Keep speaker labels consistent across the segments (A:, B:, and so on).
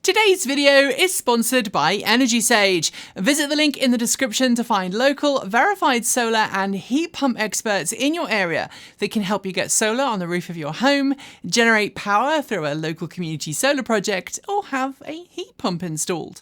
A: Today's video is sponsored by Energy Sage. Visit the link in the description to find local, verified solar and heat pump experts in your area that can help you get solar on the roof of your home, generate power through a local community solar project, or have a heat pump installed.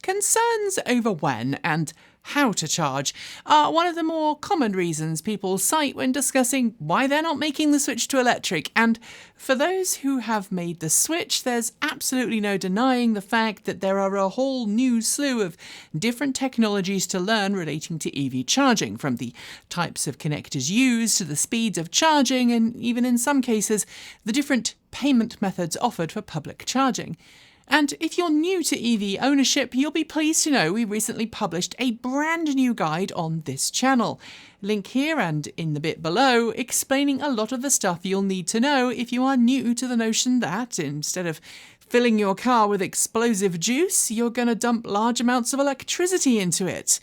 A: Concerns over when and how to charge are one of the more common reasons people cite when discussing why they're not making the switch to electric, and for those who have made the switch, there's absolutely no denying the fact that there are a whole new slew of different technologies to learn relating to EV charging, from the types of connectors used to the speeds of charging, and even in some cases, the different payment methods offered for public charging. And if you're new to EV ownership, you'll be pleased to know we recently published a brand new guide on this channel. Link here and in the bit below, explaining a lot of the stuff you'll need to know if you are new to the notion that instead of filling your car with explosive juice, you're going to dump large amounts of electricity into it.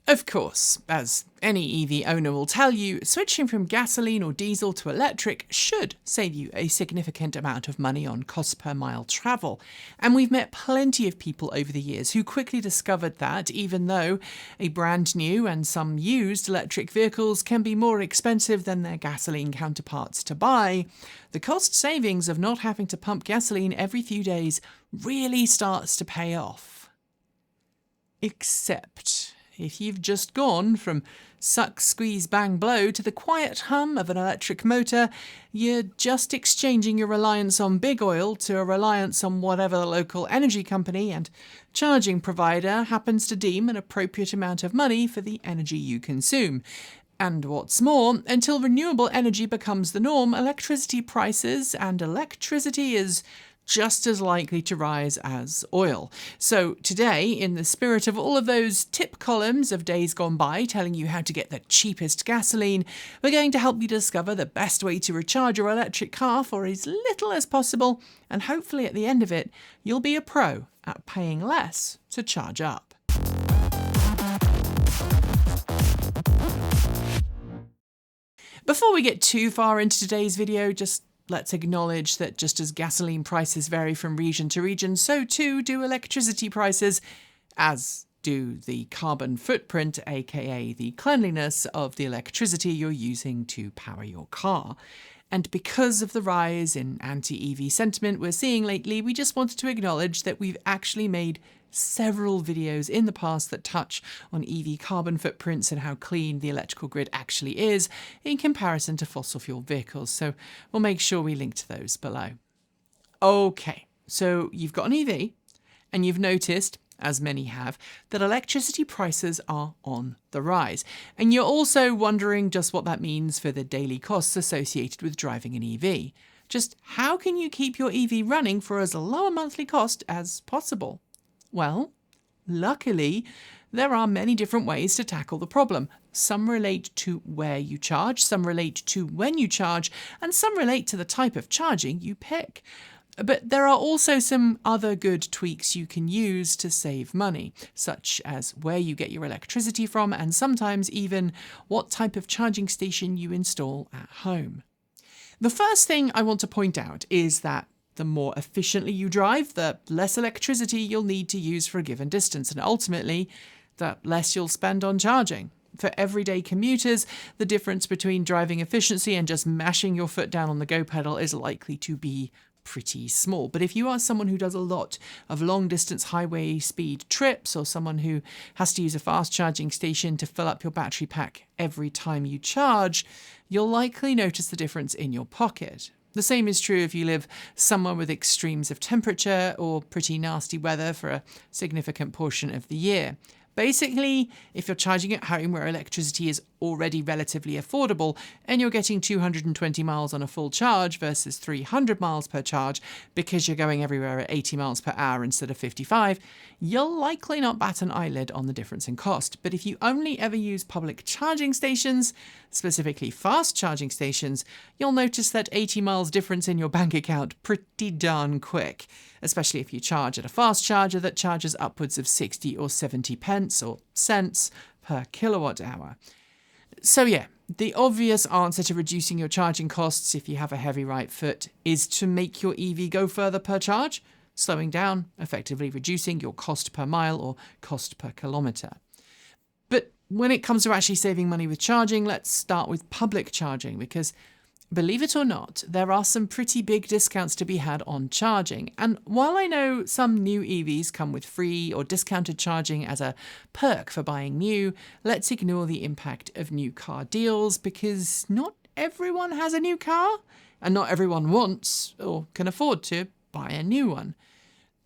A: Of course, as any EV owner will tell you, switching from gasoline or diesel to electric should save you a significant amount of money on cost per mile travel. And we've met plenty of people over the years who quickly discovered that even though a brand new and some used electric vehicles can be more expensive than their gasoline counterparts to buy, the cost savings of not having to pump gasoline every few days really starts to pay off. Except if you've just gone from suck, squeeze, bang, blow to the quiet hum of an electric motor, you're just exchanging your reliance on big oil to a reliance on whatever the local energy company and charging provider happens to deem an appropriate amount of money for the energy you consume. And what's more, until renewable energy becomes the norm, electricity prices and electricity is just as likely to rise as oil. So today, in the spirit of all of those tip columns of days gone by telling you how to get the cheapest gasoline, we're going to help you discover the best way to recharge your electric car for as little as possible, and hopefully at the end of it, you'll be a pro at paying less to charge up. Before we get too far into today's video, let's acknowledge that just as gasoline prices vary from region to region, so too do electricity prices, as do the carbon footprint, aka the cleanliness of the electricity you're using to power your car. And because of the rise in anti-EV sentiment we're seeing lately, we just wanted to acknowledge that we've actually made several videos in the past that touch on EV carbon footprints and how clean the electrical grid actually is in comparison to fossil fuel vehicles. So we'll make sure we link to those below. Okay, so you've got an EV and you've noticed, as many have, that electricity prices are on the rise. And you're also wondering just what that means for the daily costs associated with driving an EV. Just how can you keep your EV running for as low a monthly cost as possible? Well, luckily, there are many different ways to tackle the problem. Some relate to where you charge, some relate to when you charge, and some relate to the type of charging you pick. But there are also some other good tweaks you can use to save money, such as where you get your electricity from and sometimes even what type of charging station you install at home. The first thing I want to point out is that the more efficiently you drive, the less electricity you'll need to use for a given distance, and ultimately, the less you'll spend on charging. For everyday commuters, the difference between driving efficiency and just mashing your foot down on the go pedal is likely to be pretty small. But if you are someone who does a lot of long-distance highway speed trips, or someone who has to use a fast charging station to fill up your battery pack every time you charge, you'll likely notice the difference in your pocket. The same is true if you live somewhere with extremes of temperature or pretty nasty weather for a significant portion of the year. Basically, if you're charging at home where electricity is already relatively affordable and you're getting 220 miles on a full charge versus 300 miles per charge because you're going everywhere at 80 miles per hour instead of 55, you'll likely not bat an eyelid on the difference in cost. But if you only ever use public charging stations, specifically fast charging stations, you'll notice that 80 miles difference in your bank account pretty darn quick, especially if you charge at a fast charger that charges upwards of 60 or 70 pence or cents per kilowatt hour. So yeah, the obvious answer to reducing your charging costs if you have a heavy right foot is to make your EV go further per charge. slowing down, effectively reducing your cost per mile or cost per kilometre. But when it comes to actually saving money with charging, let's start with public charging, because believe it or not, there are some pretty big discounts to be had on charging. And while I know some new EVs come with free or discounted charging as a perk for buying new, let's ignore the impact of new car deals, because not everyone has a new car and not everyone wants or can afford to buy a new one.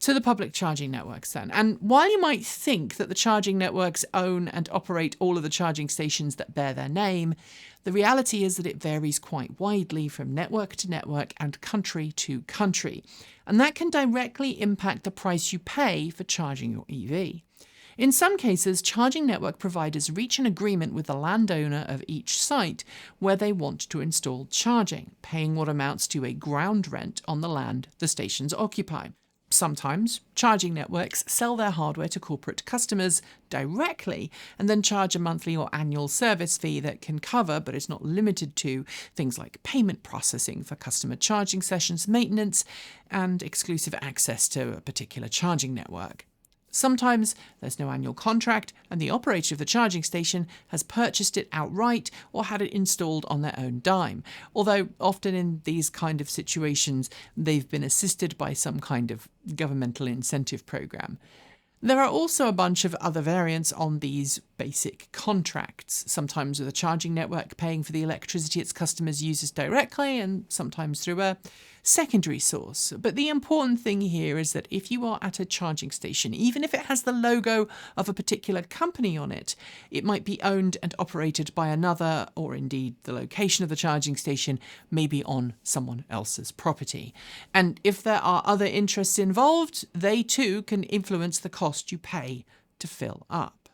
A: To the public charging networks then. And while you might think that the charging networks own and operate all of the charging stations that bear their name, the reality is that it varies quite widely from network to network and country to country. And that can directly impact the price you pay for charging your EV. In some cases, charging network providers reach an agreement with the landowner of each site where they want to install charging, paying what amounts to a ground rent on the land the stations occupy. Sometimes, charging networks sell their hardware to corporate customers directly and then charge a monthly or annual service fee that can cover, but is not limited to, things like payment processing for customer charging sessions, maintenance, and exclusive access to a particular charging network. Sometimes there's no annual contract and the operator of the charging station has purchased it outright or had it installed on their own dime, although often in these kind of situations they've been assisted by some kind of governmental incentive program. There are also a bunch of other variants on these basic contracts, sometimes with a charging network paying for the electricity its customers uses directly and sometimes through a secondary source. But the important thing here is that if you are at a charging station, even if it has the logo of a particular company on it, it might be owned and operated by another, or indeed the location of the charging station may be on someone else's property. And if there are other interests involved, they too can influence the cost you pay to fill up.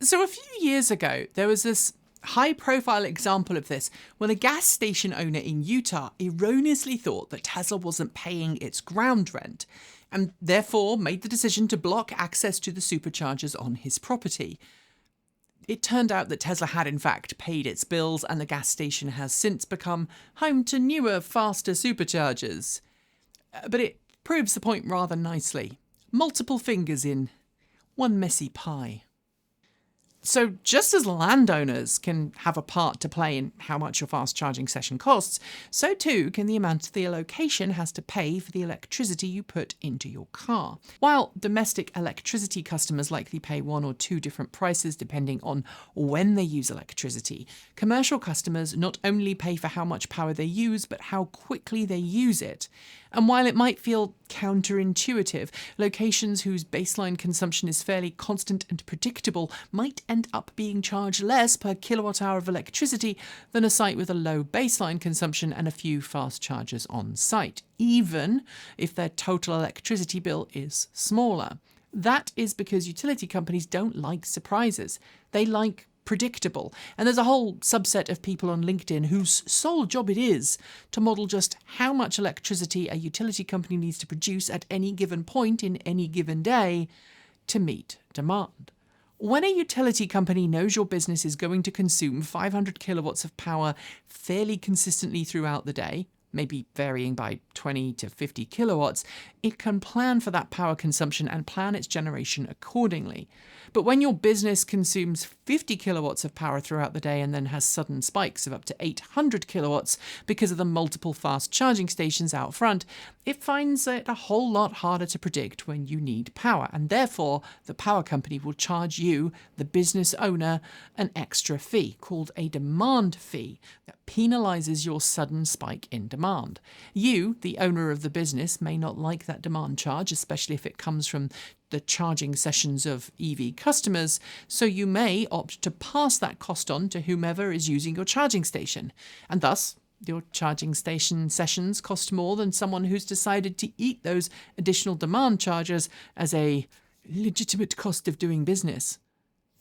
A: So a few years ago, there was this high-profile example of this when a gas station owner in Utah erroneously thought that Tesla wasn't paying its ground rent and therefore made the decision to block access to the superchargers on his property. It turned out that Tesla had in fact paid its bills and the gas station has since become home to newer, faster superchargers. But it proves the point rather nicely. Multiple fingers in one messy pie. So just as landowners can have a part to play in how much your fast charging session costs, so too can the amount the location has to pay for the electricity you put into your car. While domestic electricity customers likely pay one or two different prices depending on when they use electricity, commercial customers not only pay for how much power they use, but how quickly they use it. And while it might feel counterintuitive, locations whose baseline consumption is fairly constant and predictable might end up being charged less per kilowatt hour of electricity than a site with a low baseline consumption and a few fast chargers on site, even if their total electricity bill is smaller. That is because utility companies don't like surprises. They like predictable. And there's a whole subset of people on LinkedIn whose sole job it is to model just how much electricity a utility company needs to produce at any given point in any given day to meet demand. When a utility company knows your business is going to consume 500 kilowatts of power fairly consistently throughout the day, maybe varying by 20 to 50 kilowatts, it can plan for that power consumption and plan its generation accordingly. But when your business consumes 50 kilowatts of power throughout the day and then has sudden spikes of up to 800 kilowatts because of the multiple fast charging stations out front, it finds it a whole lot harder to predict when you need power, and therefore the power company will charge you, the business owner, an extra fee called a demand fee that penalizes your sudden spike in demand. You, the owner of the business, may not like that demand charge, especially if it comes from the charging sessions of EV customers, so you may opt to pass that cost on to whomever is using your charging station, and thus your charging station sessions cost more than someone who's decided to eat those additional demand charges as a legitimate cost of doing business.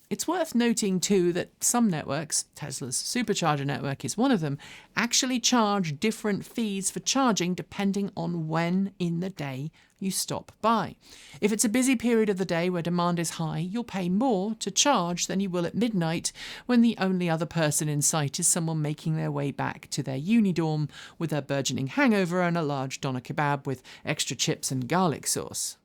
A: It's worth noting too that some networks, Tesla's supercharger network is one of them, actually charge different fees for charging depending on when in the day you stop by. If it's a busy period of the day where demand is high, you'll pay more to charge than you will at midnight when the only other person in sight is someone making their way back to their uni dorm with a burgeoning hangover and a large doner kebab with extra chips and garlic sauce.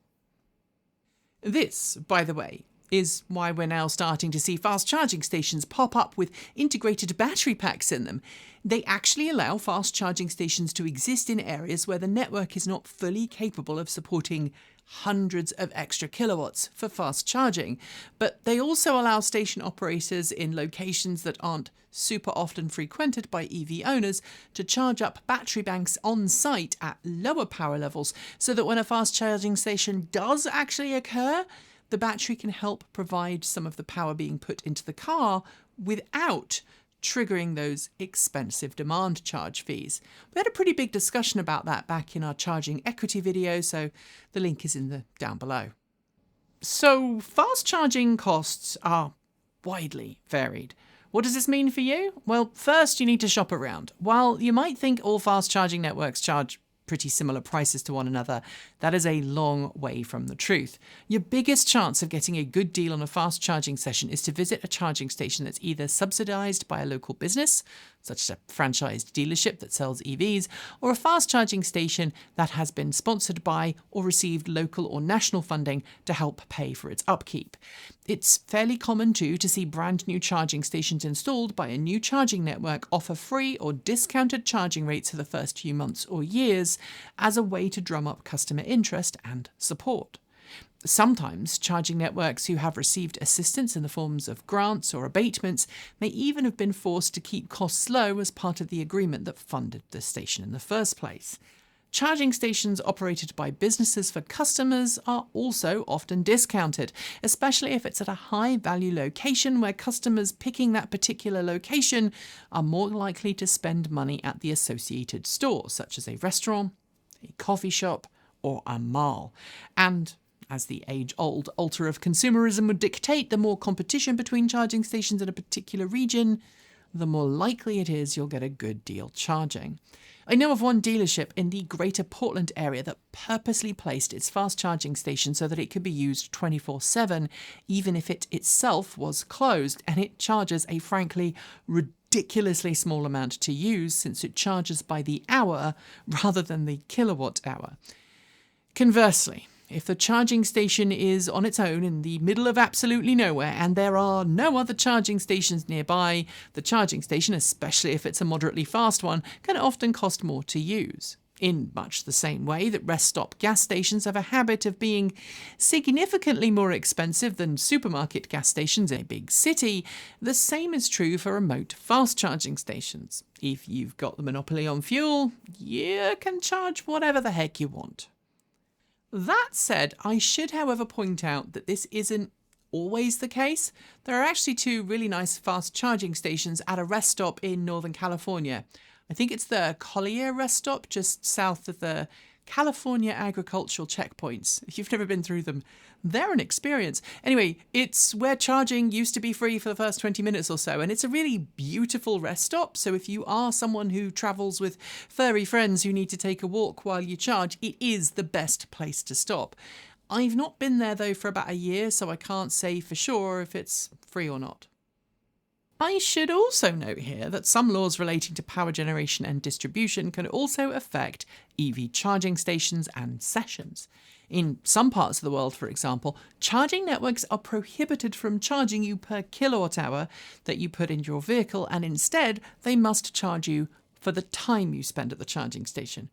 A: This, by the way, is why we're now starting to see fast charging stations pop up with integrated battery packs in them. They actually allow fast charging stations to exist in areas where the network is not fully capable of supporting hundreds of extra kilowatts for fast charging, but they also allow station operators in locations that aren't super often frequented by EV owners to charge up battery banks on site at lower power levels so that when a fast charging station does actually occur, the battery can help provide some of the power being put into the car without triggering those expensive demand charge fees. We had a pretty big discussion about that back in our charging equity video, so the link is down below. So fast charging costs are widely varied. What does this mean for you? Well, first you need to shop around. While you might think all fast charging networks charge pretty similar prices to one another, that is a long way from the truth. Your biggest chance of getting a good deal on a fast charging session is to visit a charging station that's either subsidised by a local business, such as a franchised dealership that sells EVs, or a fast charging station that has been sponsored by or received local or national funding to help pay for its upkeep. It's fairly common too to see brand new charging stations installed by a new charging network offer free or discounted charging rates for the first few months or years as a way to drum up customer interest and support. Sometimes charging networks who have received assistance in the forms of grants or abatements may even have been forced to keep costs low as part of the agreement that funded the station in the first place. Charging stations operated by businesses for customers are also often discounted, especially if it's at a high-value location where customers picking that particular location are more likely to spend money at the associated store, such as a restaurant, a coffee shop, or a mall. And as the age-old altar of consumerism would dictate, the more competition between charging stations in a particular region, the more likely it is you'll get a good deal charging. I know of one dealership in the Greater Portland area that purposely placed its fast charging station so that it could be used 24/7, even if it itself was closed, and it charges a frankly ridiculously small amount to use since it charges by the hour rather than the kilowatt hour. Conversely, if the charging station is on its own in the middle of absolutely nowhere and there are no other charging stations nearby, the charging station, especially if it's a moderately fast one, can often cost more to use. In much the same way that rest stop gas stations have a habit of being significantly more expensive than supermarket gas stations in a big city, the same is true for remote fast charging stations. If you've got the monopoly on fuel, you can charge whatever the heck you want. That said, I should, however, point out that this isn't always the case. There are actually two really nice fast charging stations at a rest stop in Northern California. I think it's the Collier rest stop just south of the California agricultural checkpoints. If you've never been through them, they're an experience. Anyway, it's where charging used to be free for the first 20 minutes or so, and it's a really beautiful rest stop. So if you are someone who travels with furry friends who need to take a walk while you charge, it is the best place to stop. I've not been there though for about a year, so I can't say for sure if it's free or not. I should also note here that some laws relating to power generation and distribution can also affect EV charging stations and sessions. In some parts of the world, for example, charging networks are prohibited from charging you per kilowatt hour that you put in your vehicle, and instead they must charge you for the time you spend at the charging station.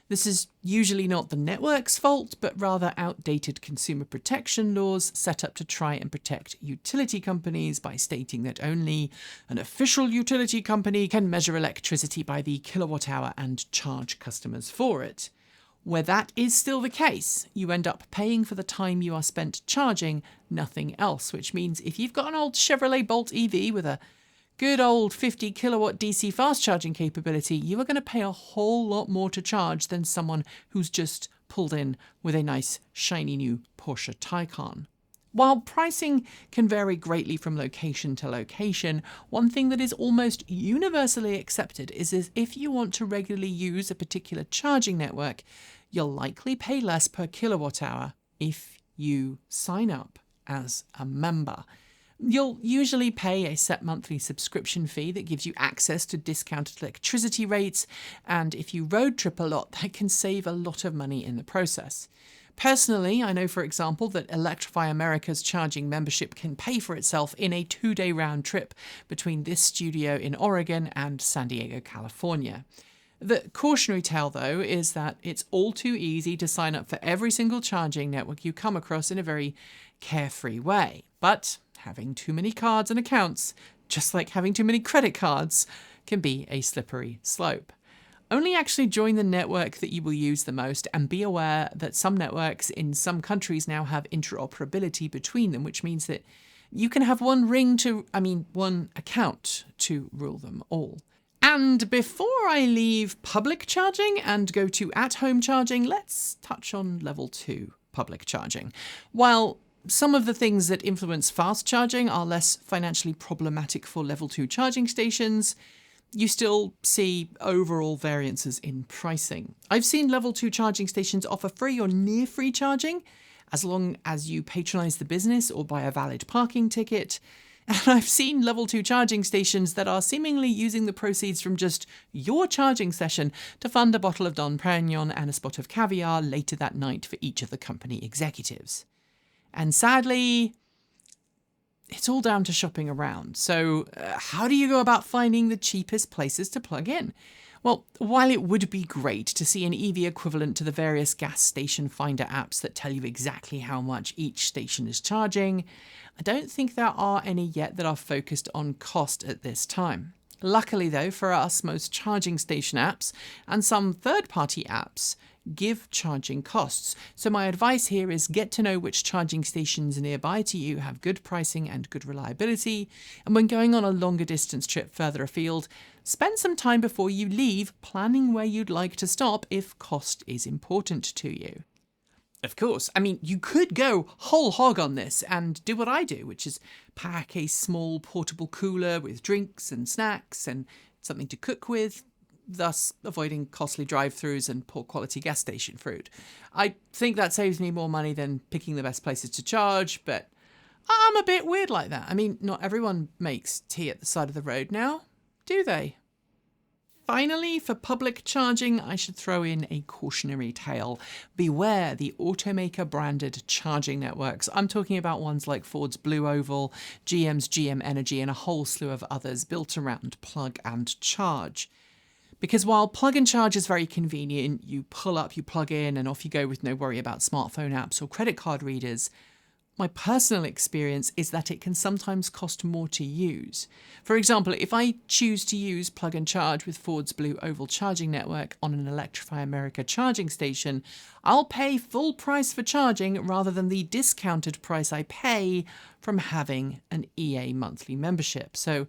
A: This is usually not the network's fault, but rather outdated consumer protection laws set up to try and protect utility companies by stating that only an official utility company can measure electricity by the kilowatt hour and charge customers for it. Where that is still the case, you end up paying for the time you are spent charging, nothing else, which means if you've got an old Chevrolet Bolt EV with a good old 50 kilowatt DC fast charging capability, you are going to pay a whole lot more to charge than someone who's just pulled in with a nice shiny new Porsche Taycan. While pricing can vary greatly from location to location, one thing that is almost universally accepted is if you want to regularly use a particular charging network, you'll likely pay less per kilowatt hour if you sign up as a member. You'll usually pay a set monthly subscription fee that gives you access to discounted electricity rates, and if you road trip a lot, that can save a lot of money in the process. Personally, I know, for example, that Electrify America's charging membership can pay for itself in a 2-day round trip between this studio in Oregon and San Diego, California. The cautionary tale, though, is that it's all too easy to sign up for every single charging network you come across in a very carefree way. But having too many cards and accounts, just like having too many credit cards, can be a slippery slope. Only actually join the network that you will use the most, and be aware that some networks in some countries now have interoperability between them, which means that you can have one account to rule them all. And before I leave public charging and go to at-home charging, let's touch on level 2 public charging. While some of the things that influence fast charging are less financially problematic for level 2 charging stations, you still see overall variances in pricing. I've seen level 2 charging stations offer free or near free charging, as long as you patronize the business or buy a valid parking ticket. And I've seen level 2 charging stations that are seemingly using the proceeds from just your charging session to fund a bottle of Dom Perignon and a spot of caviar later that night for each of the company executives. And sadly, it's all down to shopping around. So how do you go about finding the cheapest places to plug in? Well, while it would be great to see an EV equivalent to the various gas station finder apps that tell you exactly how much each station is charging, I don't think there are any yet that are focused on cost at this time. Luckily though, for us, most charging station apps and some third-party apps give charging costs. So my advice here is get to know which charging stations nearby to you have good pricing and good reliability. And when going on a longer distance trip further afield, spend some time before you leave planning where you'd like to stop if cost is important to you. Of course, you could go whole hog on this and do what I do, which is pack a small portable cooler with drinks and snacks and something to cook with, thus avoiding costly drive-thrus and poor quality gas station food. I think that saves me more money than picking the best places to charge, but I'm a bit weird like that. Not everyone makes tea at the side of the road now, do they? Finally, for public charging, I should throw in a cautionary tale. Beware the automaker-branded charging networks. I'm talking about ones like Ford's Blue Oval, GM's GM Energy, and a whole slew of others built around plug and charge. Because while plug and charge is very convenient, you pull up, you plug in, and off you go with no worry about smartphone apps or credit card readers, my personal experience is that it can sometimes cost more to use. For example, if I choose to use plug and charge with Ford's Blue Oval charging network on an Electrify America charging station, I'll pay full price for charging rather than the discounted price I pay from having an EA monthly membership. So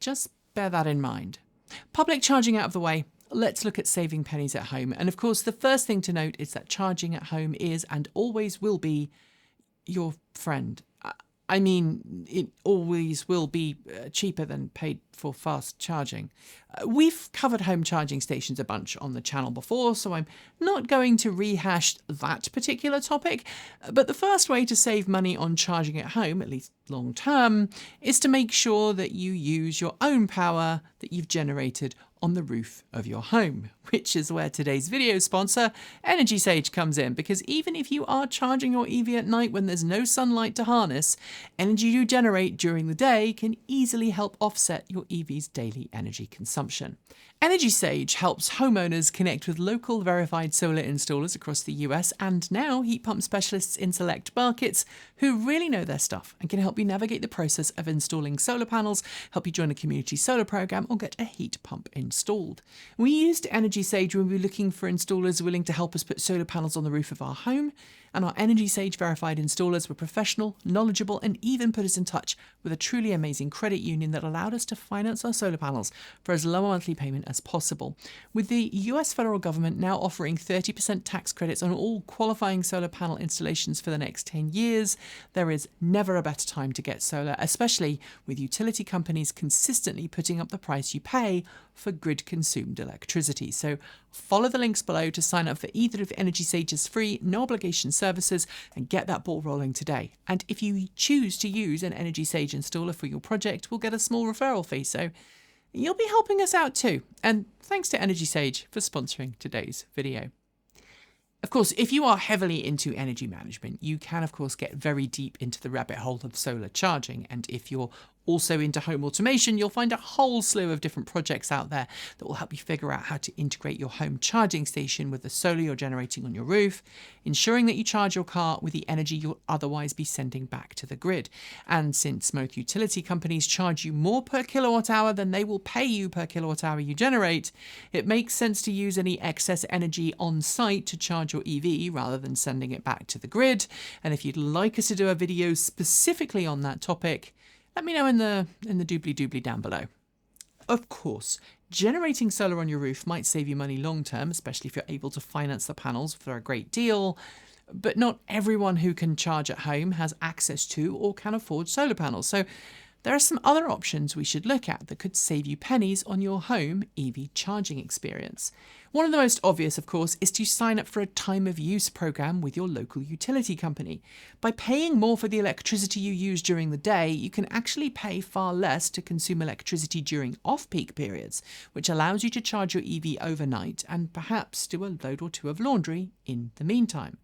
A: just bear that in mind. Public charging out of the way, let's look at saving pennies at home. And of course, the first thing to note is that charging at home is and always will be your friend. It always will be cheaper than paid for fast charging. We've covered home charging stations a bunch on the channel before, so I'm not going to rehash that particular topic. But the first way to save money on charging at home, at least long term, is to make sure that you use your own power that you've generated on the roof of your home, which is where today's video sponsor, Energy Sage, comes in. Because even if you are charging your EV at night when there's no sunlight to harness, energy you generate during the day can easily help offset your EV's daily energy consumption. Energy Sage helps homeowners connect with local verified solar installers across the US and now heat pump specialists in select markets who really know their stuff and can help you navigate the process of installing solar panels, help you join a community solar program, or get a heat pump installed. We used Energy Sage when we were looking for installers willing to help us put solar panels on the roof of our home, and our Energy Sage verified installers were professional, knowledgeable, and even put us in touch with a truly amazing credit union that allowed us to finance our solar panels for as low a monthly payment as as possible. With the US federal government now offering 30% tax credits on all qualifying solar panel installations for the next 10 years, there is never a better time to get solar, especially with utility companies consistently putting up the price you pay for grid-consumed electricity. So follow the links below to sign up for either of Energy Sage's free, no-obligation services and get that ball rolling today. And if you choose to use an Energy Sage installer for your project, we'll get a small referral fee, so you'll be helping us out too. And thanks to Energy Sage for sponsoring today's video. Of course, if you are heavily into energy management, you can of course get very deep into the rabbit hole of solar charging. And if you're also into home automation, you'll find a whole slew of different projects out there that will help you figure out how to integrate your home charging station with the solar you're generating on your roof, ensuring that you charge your car with the energy you'll otherwise be sending back to the grid. And since most utility companies charge you more per kilowatt hour than they will pay you per kilowatt hour you generate, it makes sense to use any excess energy on site to charge your EV rather than sending it back to the grid. And if you'd like us to do a video specifically on that topic, let me know in the doobly down below. Of course, generating solar on your roof might save you money long term, especially if you're able to finance the panels for a great deal, but not everyone who can charge at home has access to or can afford solar panels. So there are some other options we should look at that could save you pennies on your home EV charging experience. One of the most obvious, of course, is to sign up for a time of use program with your local utility company. By paying more for the electricity you use during the day, you can actually pay far less to consume electricity during off-peak periods, which allows you to charge your EV overnight and perhaps do a load or two of laundry in the meantime.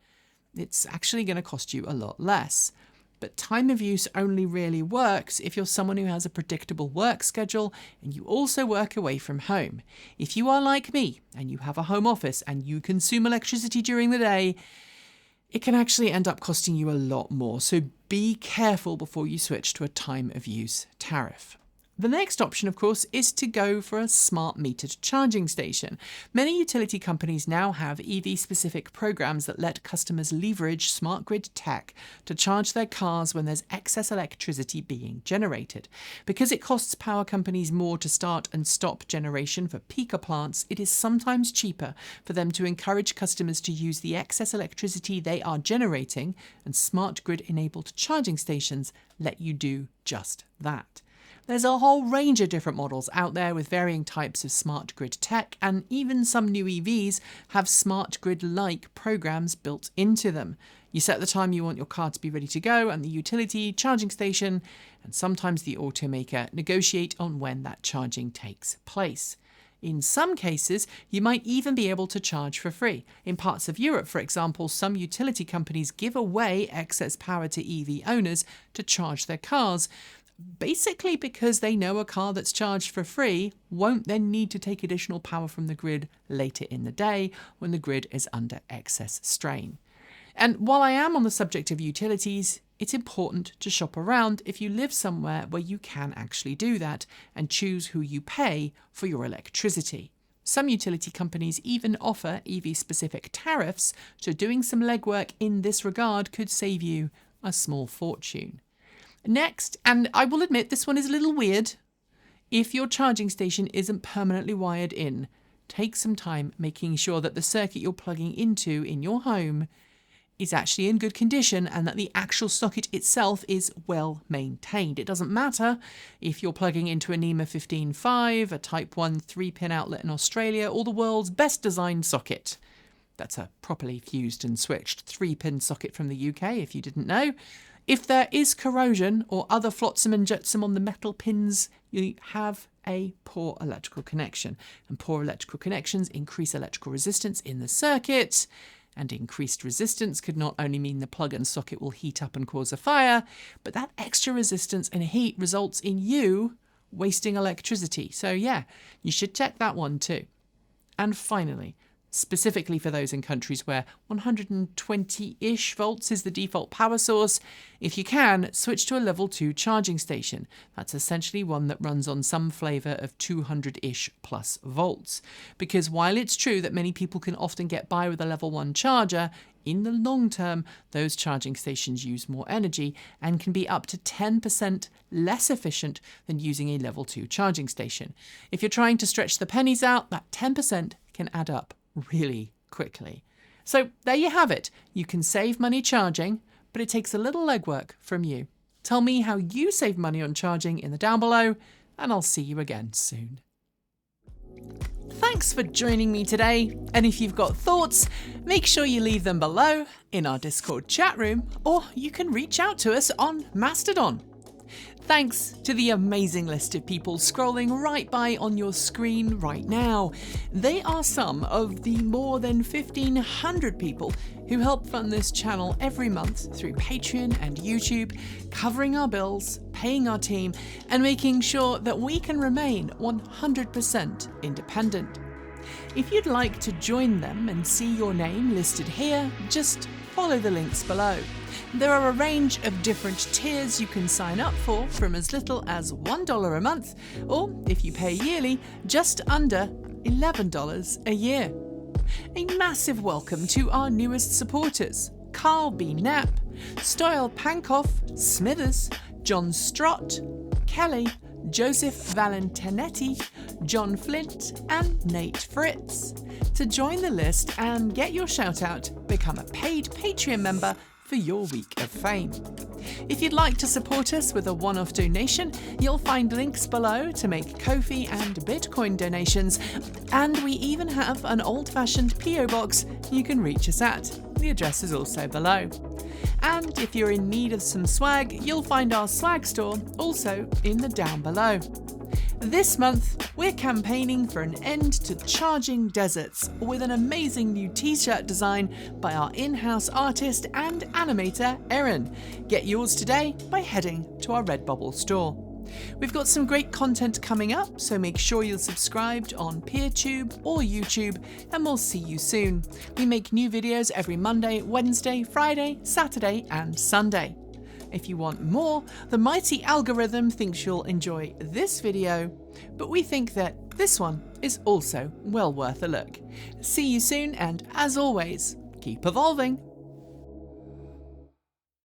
A: It's actually going to cost you a lot less. But time of use only really works if you're someone who has a predictable work schedule and you also work away from home. If you are like me and you have a home office and you consume electricity during the day, it can actually end up costing you a lot more. So be careful before you switch to a time of use tariff. The next option, of course, is to go for a smart metered charging station. Many utility companies now have EV-specific programs that let customers leverage smart grid tech to charge their cars when there's excess electricity being generated. Because it costs power companies more to start and stop generation for peaker plants, it is sometimes cheaper for them to encourage customers to use the excess electricity they are generating, and smart grid-enabled charging stations let you do just that. There's a whole range of different models out there with varying types of smart grid tech, and even some new EVs have smart grid-like programs built into them. You set the time you want your car to be ready to go, and the utility charging station, and sometimes the automaker, negotiate on when that charging takes place. In some cases, you might even be able to charge for free. In parts of Europe, for example, some utility companies give away excess power to EV owners to charge their cars, basically because they know a car that's charged for free won't then need to take additional power from the grid later in the day when the grid is under excess strain. And while I am on the subject of utilities, it's important to shop around if you live somewhere where you can actually do that and choose who you pay for your electricity. Some utility companies even offer EV-specific tariffs, so doing some legwork in this regard could save you a small fortune. Next, and I will admit this one is a little weird, if your charging station isn't permanently wired in, take some time making sure that the circuit you're plugging into in your home is actually in good condition and that the actual socket itself is well maintained. It doesn't matter if you're plugging into a NEMA 15.5, a Type 1 3-pin outlet in Australia, or the world's best designed socket. That's a properly fused and switched 3-pin socket from the UK, if you didn't know. If there is corrosion or other flotsam and jetsam on the metal pins, you have a poor electrical connection. And poor electrical connections increase electrical resistance in the circuit. And increased resistance could not only mean the plug and socket will heat up and cause a fire, but that extra resistance and heat results in you wasting electricity. So yeah, you should check that one too. And finally, specifically for those in countries where 120-ish volts is the default power source, if you can, switch to a level 2 charging station. That's essentially one that runs on some flavour of 200-ish plus volts. Because while it's true that many people can often get by with a level 1 charger, In the long term, those charging stations use more energy and can be up to 10% less efficient than using a level 2 charging station. If you're trying to stretch the pennies out, that 10% can add up really quickly. So there you have it. You can save money charging, but it takes a little legwork from you. Tell me how you save money on charging in the down below, and I'll see you again soon. Thanks for joining me today, and if you've got thoughts, make sure you leave them below in our Discord chat room, or you can reach out to us on Mastodon. Thanks to the amazing list of people scrolling right by on your screen right now. They are some of the more than 1,500 people who help fund this channel every month through Patreon and YouTube, covering our bills, paying our team, and making sure that we can remain 100% independent. If you'd like to join them and see your name listed here, just follow the links below. There are a range of different tiers you can sign up for, from as little as $1 a month, or if you pay yearly, just under $11 a year. A massive welcome to our newest supporters: Carl B. Knapp, Stoyal Pankoff, Smithers, John Strott, Kelly, Joseph Valentinetti, John Flint, and Nate Fritz. To join the list and get your shout-out, become a paid Patreon member for your week of fame. If you'd like to support us with a one-off donation, you'll find links below to make Ko-fi and Bitcoin donations, and we even have an old-fashioned PO box you can reach us at. The address is also below. And if you're in need of some swag, you'll find our swag store also in the down below. This month, we're campaigning for an end to charging deserts with an amazing new t-shirt design by our in-house artist and animator, Erin. Get yours today by heading to our Redbubble store. We've got some great content coming up, so make sure you're subscribed on PeerTube or YouTube, and we'll see you soon. We make new videos every Monday, Wednesday, Friday, Saturday, and Sunday. If you want more, the mighty algorithm thinks you'll enjoy this video, but we think that this one is also well worth a look. See you soon, and as always, keep evolving.